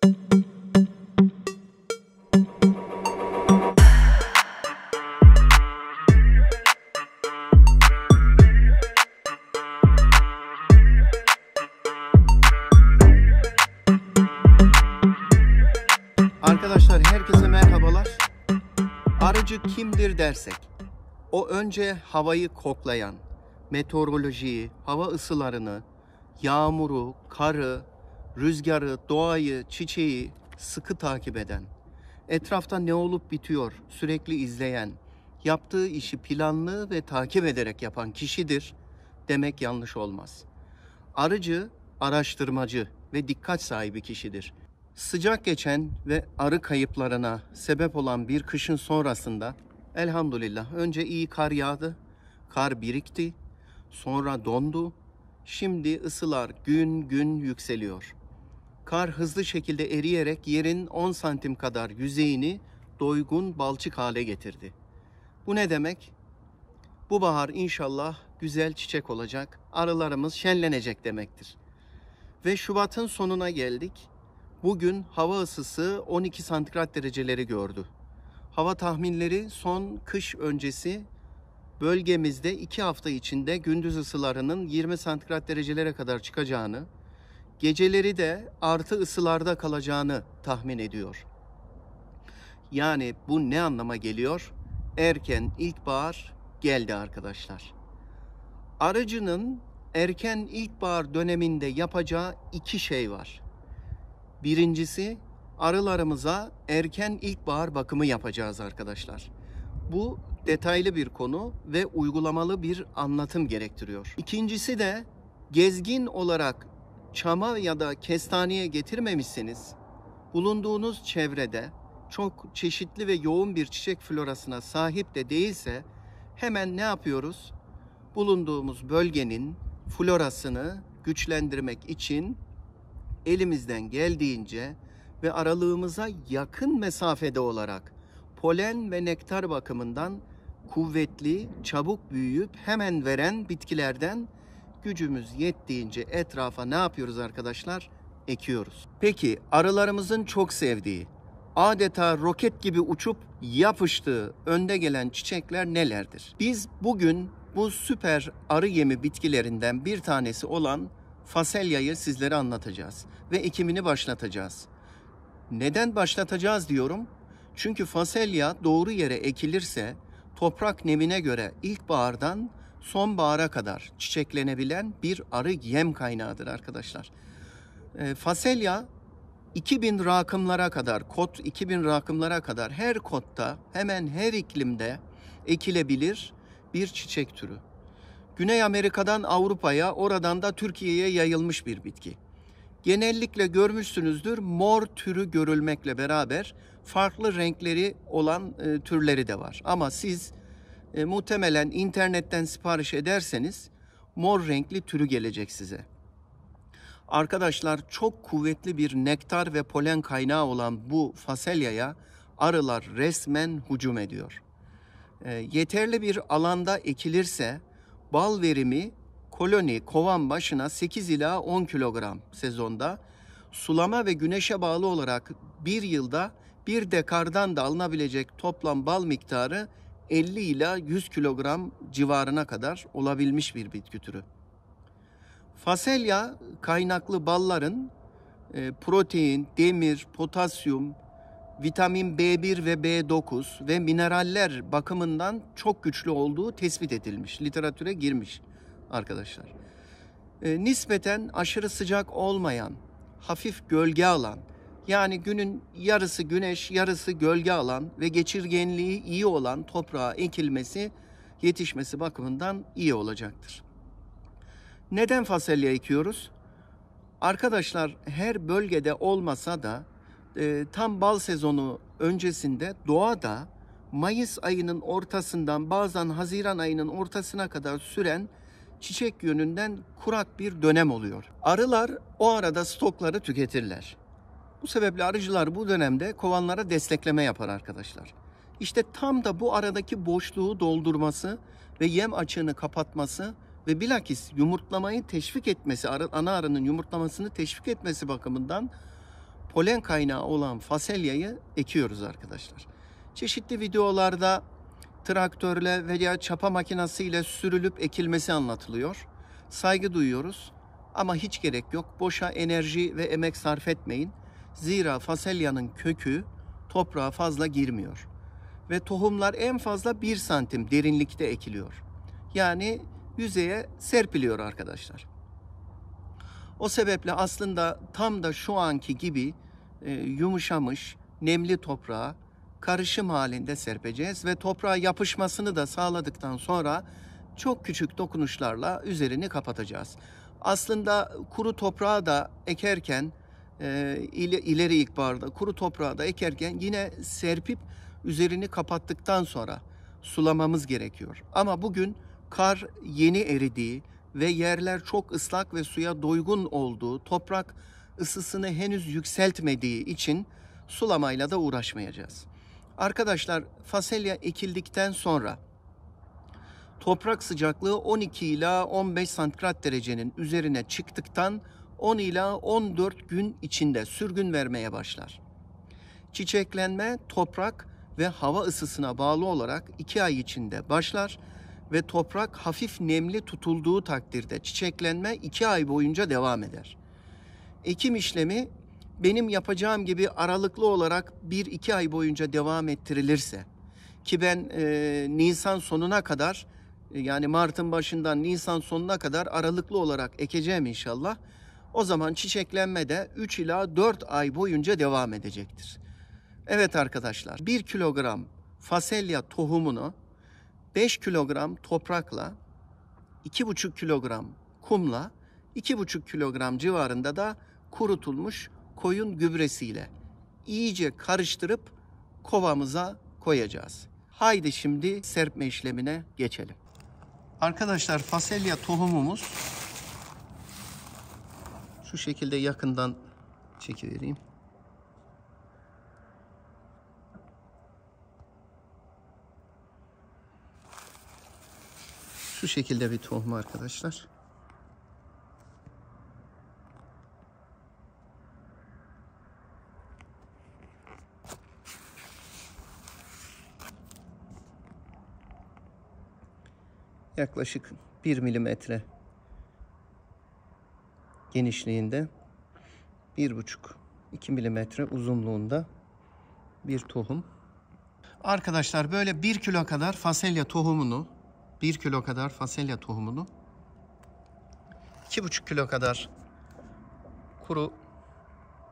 Arkadaşlar herkese merhabalar. Arıcı kimdir dersek, o önce havayı koklayan, meteorolojiyi, hava ısılarını, yağmuru, karı, rüzgarı, doğayı, çiçeği sıkı takip eden, etrafta ne olup bitiyor sürekli izleyen, yaptığı işi planlı ve takip ederek yapan kişidir demek yanlış olmaz. Arıcı, araştırmacı ve dikkat sahibi kişidir. Sıcak geçen ve arı kayıplarına sebep olan bir kışın sonrasında elhamdülillah önce iyi kar yağdı, kar birikti, sonra dondu. Şimdi ısılar gün gün yükseliyor. Kar hızlı şekilde eriyerek yerin 10 santim kadar yüzeyini doygun balçık hale getirdi. Bu ne demek? Bu bahar inşallah güzel çiçek olacak, arılarımız şenlenecek demektir. Ve Şubat'ın sonuna geldik. Bugün hava ısısı 12 santigrat dereceleri gördü. Hava tahminleri son kış öncesi bölgemizde 2 hafta içinde gündüz ısılarının 20 santigrat derecelere kadar çıkacağını, geceleri de artı ısılarda kalacağını tahmin ediyor. Yani bu ne anlama geliyor? Erken ilkbahar geldi arkadaşlar. Arıcının erken ilkbahar döneminde yapacağı 2 şey var. Birincisi, arılarımıza erken ilkbahar bakımı yapacağız arkadaşlar. Bu detaylı bir konu ve uygulamalı bir anlatım gerektiriyor. İkincisi de gezgin olarak çama ya da kestaneye getirmemişseniz, bulunduğunuz çevrede çok çeşitli ve yoğun bir çiçek florasına sahip de değilse hemen ne yapıyoruz? Bulunduğumuz bölgenin florasını güçlendirmek için elimizden geldiğince ve aralığımıza yakın mesafede olarak polen ve nektar bakımından kuvvetli, çabuk büyüyüp hemen veren bitkilerden gücümüz yettiğince etrafa ne yapıyoruz arkadaşlar? Ekiyoruz. Peki arılarımızın çok sevdiği, adeta roket gibi uçup yapıştığı önde gelen çiçekler nelerdir? Biz bugün bu süper arı yemi bitkilerinden bir tanesi olan faselyayı sizlere anlatacağız ve ekimini başlatacağız. Neden başlatacağız diyorum? Çünkü faselya doğru yere ekilirse toprak nemine göre ilkbahardan sonbahara kadar çiçeklenebilen bir arı yem kaynağıdır arkadaşlar. Faselya 2000 rakımlara kadar, kot 2000 rakımlara kadar her kotta hemen her iklimde ekilebilir bir çiçek türü. Güney Amerika'dan Avrupa'ya, oradan da Türkiye'ye yayılmış bir bitki. Genellikle görmüşsünüzdür, mor türü görülmekle beraber farklı renkleri olan türleri de var. Ama siz muhtemelen internetten sipariş ederseniz mor renkli türü gelecek size. Arkadaşlar çok kuvvetli bir nektar ve polen kaynağı olan bu faselyaya arılar resmen hücum ediyor. Yeterli bir alanda ekilirse bal verimi koloni kovan başına 8 ila 10 kilogram sezonda, sulama ve güneşe bağlı olarak bir yılda bir dekardan da alınabilecek toplam bal miktarı 50 ila 100 kilogram civarına kadar olabilmiş bir bitki türü. Faselya kaynaklı balların protein, demir, potasyum, vitamin B1 ve B9 ve mineraller bakımından çok güçlü olduğu tespit edilmiş. Literatüre girmiş arkadaşlar. Nispeten aşırı sıcak olmayan, hafif gölge alan, yani günün yarısı güneş, yarısı gölge alan ve geçirgenliği iyi olan toprağa ekilmesi, yetişmesi bakımından iyi olacaktır. Neden faselya ekiyoruz? Arkadaşlar her bölgede olmasa da tam bal sezonu öncesinde doğada Mayıs ayının ortasından bazen Haziran ayının ortasına kadar süren çiçek yönünden kurak bir dönem oluyor. Arılar o arada stokları tüketirler. Bu sebeple arıcılar bu dönemde kovanlara destekleme yapar arkadaşlar. İşte tam da bu aradaki boşluğu doldurması ve yem açığını kapatması ve bilakis yumurtlamayı teşvik etmesi, ana arının yumurtlamasını teşvik etmesi bakımından polen kaynağı olan fasulyayı ekiyoruz arkadaşlar. Çeşitli videolarda traktörle veya çapa makinesiyle sürülüp ekilmesi anlatılıyor. Saygı duyuyoruz ama hiç gerek yok. Boşa enerji ve emek sarf etmeyin. Zira fasulyenin kökü toprağa fazla girmiyor. Ve tohumlar en fazla 1 santim derinlikte ekiliyor. Yani yüzeye serpiliyor arkadaşlar. O sebeple aslında tam da şu anki gibi yumuşamış, nemli toprağa karışım halinde serpeceğiz ve toprağa yapışmasını da sağladıktan sonra çok küçük dokunuşlarla üzerini kapatacağız. Aslında kuru toprağa da ekerken, ileri ilkbaharda kuru toprağa da ekerken yine serpip üzerini kapattıktan sonra sulamamız gerekiyor. Ama bugün kar yeni eridiği ve yerler çok ıslak ve suya doygun olduğu, toprak ısısını henüz yükseltmediği için sulamayla da uğraşmayacağız. Arkadaşlar, fasulye ekildikten sonra toprak sıcaklığı 12 ila 15 santigrat derecenin üzerine çıktıktan 10 ila 14 gün içinde sürgün vermeye başlar. Çiçeklenme toprak ve hava ısısına bağlı olarak 2 ay içinde başlar ve toprak hafif nemli tutulduğu takdirde çiçeklenme 2 ay boyunca devam eder. Ekim işlemi benim yapacağım gibi aralıklı olarak 1-2 ay boyunca devam ettirilirse, ki ben Nisan sonuna kadar, yani Mart'ın başından Nisan sonuna kadar aralıklı olarak ekeceğim inşallah. O zaman çiçeklenme de 3 ila 4 ay boyunca devam edecektir. Evet arkadaşlar, 1 kilogram fasulye tohumunu 5 kilogram toprakla, 2,5 kilogram kumla, 2,5 kilogram civarında da kurutulmuş koyun gübresiyle iyice karıştırıp kovamıza koyacağız. Haydi şimdi serpme işlemine geçelim. Arkadaşlar, fasulye tohumumuz şu şekilde, yakından çekivereyim. Şu şekilde bir tohum arkadaşlar. Yaklaşık 1 milimetre genişliğinde, 1,5-2 milimetre uzunluğunda bir tohum. Arkadaşlar, böyle 1 kilo kadar fasulye tohumunu, 2,5 kilo kadar kuru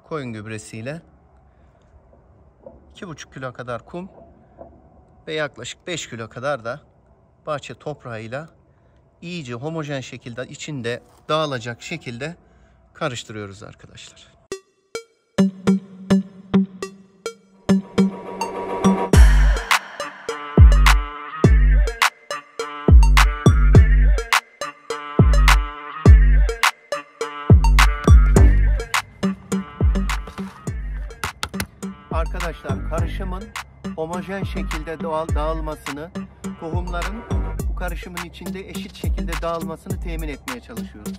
koyun gübresiyle, 2,5 kilo kadar kum ve yaklaşık 5 kilo kadar da bahçe toprağıyla iyice homojen şekilde, içinde dağılacak şekilde karıştırıyoruz arkadaşlar. Arkadaşlar, karışımın homojen şekilde dağılmasını, tohumların bu karışımın içinde eşit şekilde dağılmasını temin etmeye çalışıyoruz.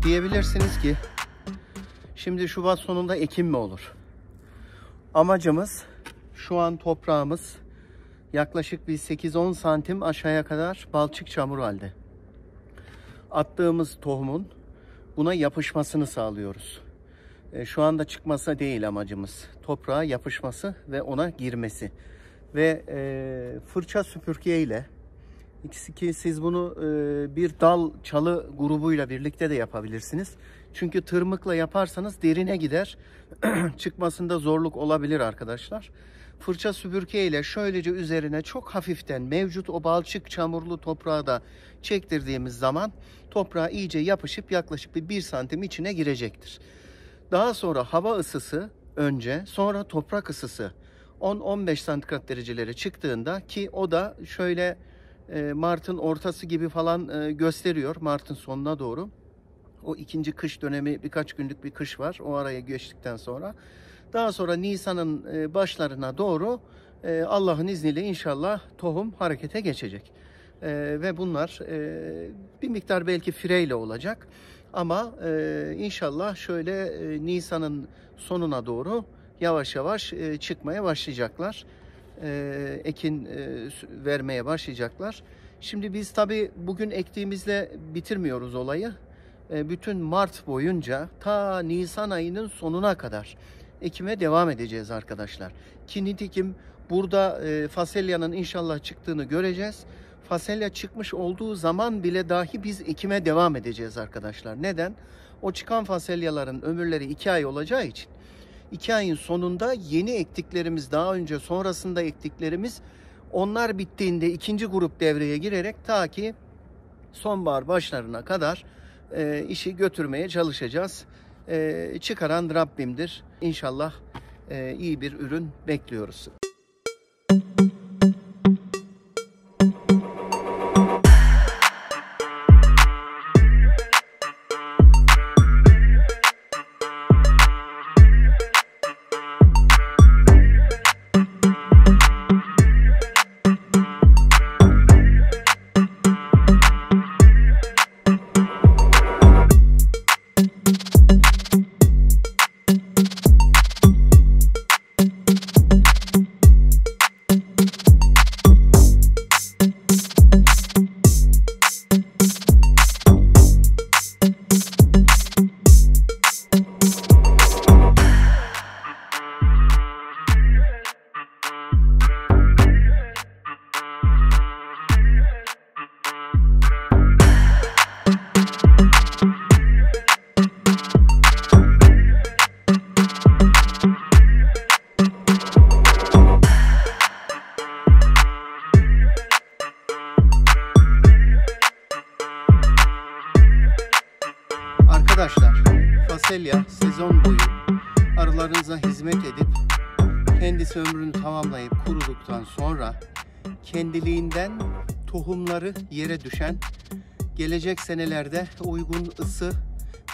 Diyebilirsiniz ki şimdi Şubat sonunda ekim mi olur? Amacımız, şu an toprağımız yaklaşık bir 8-10 santim aşağıya kadar balçık çamur halde. Attığımız tohumun buna yapışmasını sağlıyoruz. Şu anda çıkması değil amacımız. Toprağa yapışması ve ona girmesi. Ve fırça süpürge ile, ki siz bunu bir dal çalı grubuyla birlikte de yapabilirsiniz. Çünkü tırmıkla yaparsanız derine gider. Çıkmasında zorluk olabilir arkadaşlar. Fırça süpürge ile şöylece üzerine çok hafiften mevcut o balçık çamurlu toprağı da çektirdiğimiz zaman toprağa iyice yapışıp yaklaşık bir 1 santim içine girecektir. Daha sonra hava ısısı önce, sonra toprak ısısı 10-15 santigrat derecelere çıktığında, ki o da şöyle Mart'ın ortası gibi falan gösteriyor, Mart'ın sonuna doğru. O ikinci kış dönemi, birkaç günlük bir kış var o araya geçtikten sonra. Daha sonra Nisan'ın başlarına doğru Allah'ın izniyle inşallah tohum harekete geçecek. Ve bunlar bir miktar belki fireyle olacak. Ama inşallah şöyle Nisan'ın sonuna doğru yavaş yavaş çıkmaya başlayacaklar. Ekin vermeye başlayacaklar. Şimdi biz tabii bugün ektiğimizle bitirmiyoruz olayı. Bütün Mart boyunca ta Nisan ayının sonuna kadar ekime devam edeceğiz arkadaşlar. Ki nitekim burada fasulyenin inşallah çıktığını göreceğiz. Fasulye çıkmış olduğu zaman bile dahi biz ekime devam edeceğiz arkadaşlar. Neden? O çıkan fasulyelerin ömürleri 2 ay olacağı için 2 ayın sonunda yeni ektiklerimiz, daha önce sonrasında ektiklerimiz, onlar bittiğinde ikinci grup devreye girerek ta ki sonbahar başlarına kadar işi götürmeye çalışacağız. Çıkaran Rabbimdir. İnşallah iyi bir ürün bekliyoruz. Arkadaşlar, fasulye sezon boyu arılarınıza hizmet edip kendisi ömrünü tamamlayıp kuruduktan sonra kendiliğinden tohumları yere düşen, gelecek senelerde uygun ısı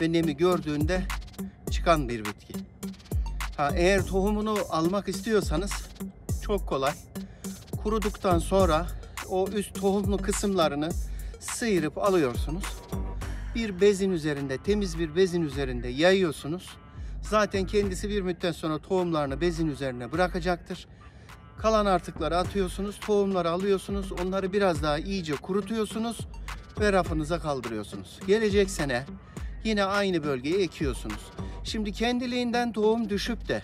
ve nemi gördüğünde çıkan bir bitki. Eğer tohumunu almak istiyorsanız çok kolay. Kuruduktan sonra o üst tohumlu kısımlarını sıyırıp alıyorsunuz. Bir bezin üzerinde, temiz bir bezin üzerinde yayıyorsunuz. Zaten kendisi bir müddet sonra tohumlarını bezin üzerine bırakacaktır. Kalan artıkları atıyorsunuz, tohumları alıyorsunuz, onları biraz daha iyice kurutuyorsunuz ve rafınıza kaldırıyorsunuz. Gelecek sene yine aynı bölgeye ekiyorsunuz. Şimdi kendiliğinden tohum düşüp de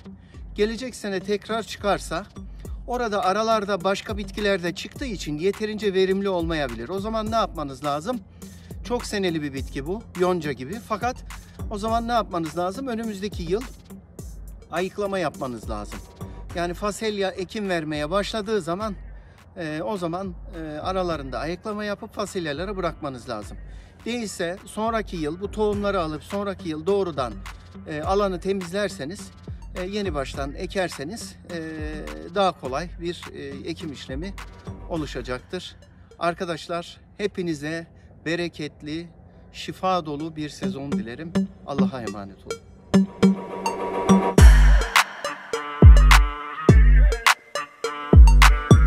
gelecek sene tekrar çıkarsa, orada aralarda başka bitkiler de çıktığı için yeterince verimli olmayabilir. O zaman ne yapmanız lazım? Çok seneli bir bitki bu, yonca gibi. Fakat o zaman ne yapmanız lazım? Önümüzdeki yıl ayıklama yapmanız lazım. Yani fasulye ekim vermeye başladığı zaman o zaman aralarında ayıklama yapıp fasulyeleri bırakmanız lazım. Değilse sonraki yıl bu tohumları alıp sonraki yıl doğrudan alanı temizlerseniz, yeni baştan ekerseniz daha kolay bir ekim işlemi oluşacaktır. Arkadaşlar, hepinize bereketli, şifa dolu bir sezon dilerim. Allah'a emanet olun.